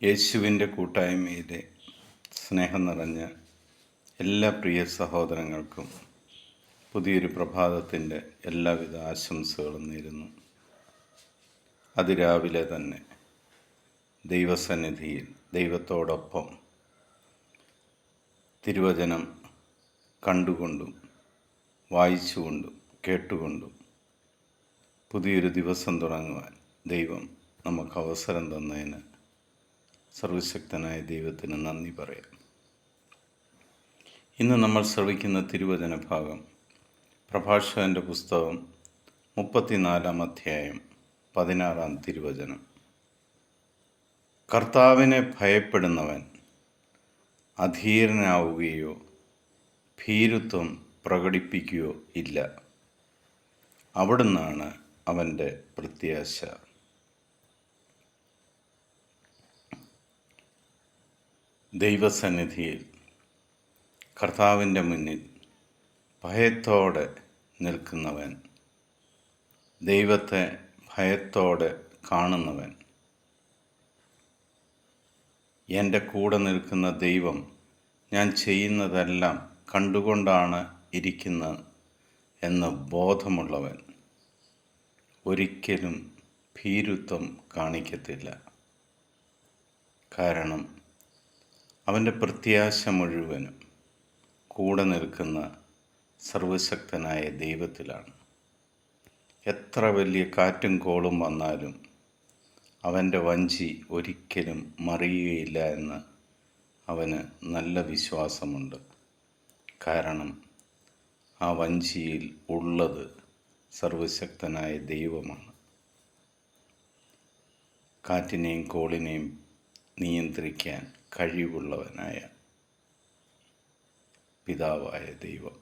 യേശുവിൻ്റെ കൂട്ടായ്മയിലെ സ്നേഹം നിറഞ്ഞ എല്ലാ പ്രിയ സഹോദരങ്ങൾക്കും പുതിയൊരു പ്രഭാതത്തിൻ്റെ എല്ലാവിധ ആശംസകളും നേരുന്നു. അതിരാവിലെ തന്നെ ദൈവസന്നിധിയിൽ ദൈവത്തോടൊപ്പം തിരുവചനം കണ്ടുകൊണ്ടും വായിച്ചുകൊണ്ടും കേട്ടുകൊണ്ടും പുതിയൊരു ദിവസം തുടങ്ങുവാൻ ദൈവം നമുക്ക് അവസരം തന്നതിന് സർവശക്തനായ ദൈവത്തിന് നന്ദി പറയാം. ഇന്ന് നമ്മൾ ശ്രവിക്കുന്ന തിരുവചന ഭാഗം പ്രഭാഷകൻ്റെ പുസ്തകം 34 അധ്യായം 16 തിരുവചനം. കർത്താവിനെ ഭയപ്പെടുന്നവൻ അധീരനാവുകയോ ഭീരുത്വം പ്രകടിപ്പിക്കുകയോ ഇല്ല. അവിടുന്നാണ് അവൻ്റെ പ്രത്യാശ. ദൈവസന്നിധിയിൽ കർത്താവിൻ്റെ മുന്നിൽ ഭയത്തോടെ നിൽക്കുന്നവൻ, ദൈവത്തെ ഭയത്തോടെ കാണുന്നവൻ, എൻ്റെ കൂടെ നിൽക്കുന്ന ദൈവം ഞാൻ ചെയ്യുന്നതെല്ലാം കണ്ടുകൊണ്ടാണ് ഇരിക്കുന്നത് എന്ന് ബോധമുള്ളവൻ ഒരിക്കലും ഭീരുത്വം കാണിക്കത്തില്ല. കാരണം അവൻ്റെ പ്രത്യാശ മുഴുവനും കൂടെ നിൽക്കുന്ന സർവശക്തനായ ദൈവത്തിലാണ്. എത്ര വലിയ കാറ്റും കോളും വന്നാലും അവൻ്റെ വഞ്ചി ഒരിക്കലും മറിയുകയില്ല എന്ന് അവന് നല്ല വിശ്വാസമുണ്ട്. കാരണം ആ വഞ്ചിയിൽ ഉള്ളത് സർവശക്തനായ ദൈവമാണ്. കാറ്റിനെയും കോളിനെയും നിയന്ത്രിക്കാൻ കഴിവുള്ളവനായ പിതാവായ ദൈവം.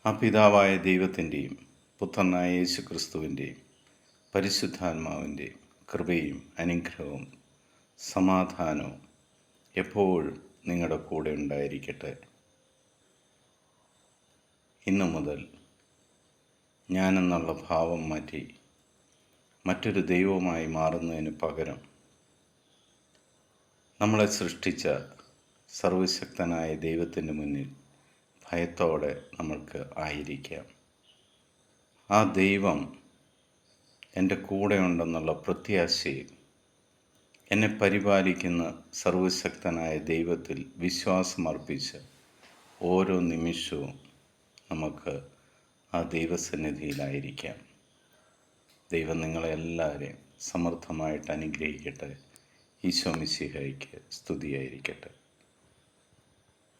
ആ പിതാവായ ദൈവത്തിൻ്റെയും പുത്രനായ യേശു ക്രിസ്തുവിൻ്റെയും പരിശുദ്ധാത്മാവിൻ്റെയും കൃപയും അനുഗ്രഹവും സമാധാനവും എപ്പോഴും നിങ്ങളുടെ കൂടെ ഉണ്ടായിരിക്കട്ടെ. ഇന്നു മുതൽ ഞാനെന്നുള്ള ഭാവം മാറ്റി മറ്റൊരു ദൈവമായി മാറുന്നതിന് പകരം നമ്മളെ സൃഷ്ടിച്ച സർവശക്തനായ ദൈവത്തിൻ്റെ മുന്നിൽ ഭയത്തോടെ നമ്മൾക്ക് ആയിരിക്കാം. ആ ദൈവം എൻ്റെ കൂടെ ഉണ്ടെന്നുള്ള പ്രത്യാശയിൽ എന്നെ പരിപാലിക്കുന്ന സർവശക്തനായ ദൈവത്തിൽ വിശ്വാസമർപ്പിച്ച് ഓരോ നിമിഷവും നമുക്ക് ആ ദൈവസന്നിധിയിലായിരിക്കാം. ദൈവം നിങ്ങളെല്ലാവരെയും സമൃദ്ധമായിട്ട് അനുഗ്രഹിക്കട്ടെ. ഈശോ മിശിഹായ്ക്ക് സ്തുതിയായിരിക്കട്ടെ.